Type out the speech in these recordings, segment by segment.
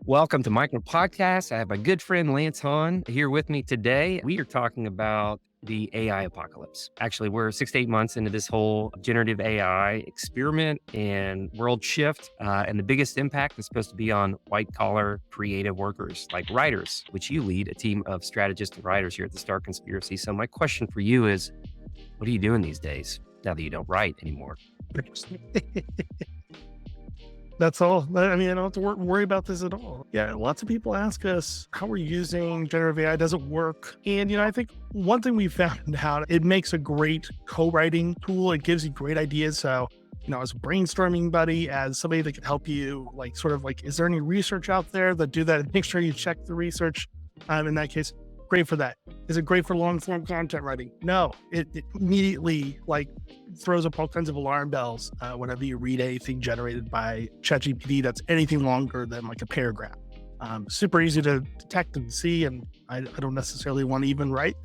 Welcome to Micro Podcast. I have my good friend Lance Haun here with me today. We are talking about the AI apocalypse. Actually, we're 6 to 8 months into this whole generative AI experiment and world shift. And the biggest impact is supposed to be on white collar creative workers like writers, which you lead a team of strategists and writers here at the Star Conspiracy. So my question for you is, what are you doing these days now that you don't write anymore? That's all. I mean, I don't have to worry about this at all. Yeah, lots of people ask us how we're using generative AI. Does it work? And, I think one thing we found out, it makes a great co-writing tool. It gives you great ideas. So, as a brainstorming buddy, as somebody that can help you, is there any research out there that do that? Make sure you check the research. In that case, great for that. Is it great for long form content writing? No, it immediately throws up all kinds of alarm bells whenever you read anything generated by ChatGPT that's anything longer than like a paragraph. Super easy to detect and see, and I don't necessarily want to even write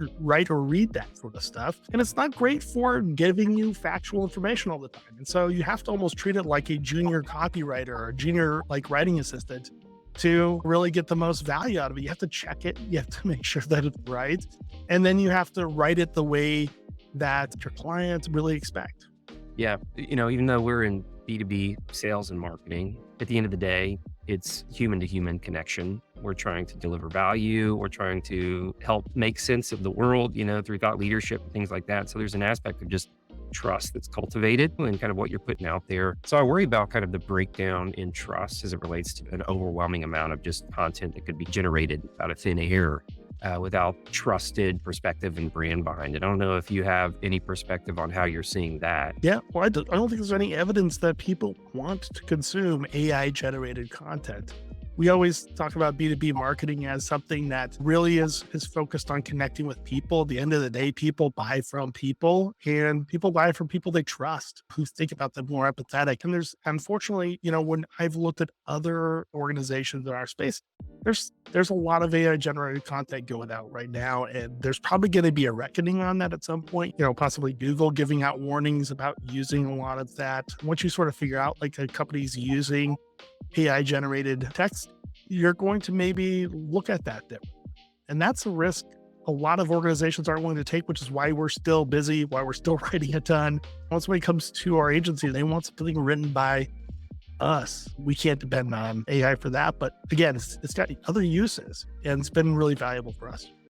or read that sort of stuff. And it's not great for giving you factual information all the time. And so you have to almost treat it like a junior copywriter or a junior writing assistant to really get the most value out of it. You have to check it. You have to make sure that it's right. And then you have to write it the way that your clients really expect. Yeah. Even though we're in B2B sales and marketing, at the end of the day, it's human to human connection. We're trying to deliver value. We're trying to help make sense of the world, through thought leadership and things like that. So there's an aspect of just trust that's cultivated and kind of what you're putting out there. So I worry about kind of the breakdown in trust as it relates to an overwhelming amount of just content that could be generated out of thin air without trusted perspective and brand behind it. I don't know if you have any perspective on how you're seeing that. Yeah, well, I don't think there's any evidence that people want to consume AI generated content. We always talk about B2B marketing as something that really is focused on connecting with people. At the end of the day, people buy from people, and people buy from people they trust, who think about them more empathetic. And there's, unfortunately, when I've looked at other organizations in our space, there's a lot of AI generated content going out right now, and there's probably going to be a reckoning on that at some point. Possibly Google giving out warnings about using a lot of that. Once you sort of figure out a company's using AI generated text, you're going to maybe look at that different. And that's a risk a lot of organizations aren't willing to take, which is why we're still busy, why we're still writing a ton. Once when it comes to our agency, they want something written by us. We can't depend on AI for that. But again, it's got other uses, and it's been really valuable for us.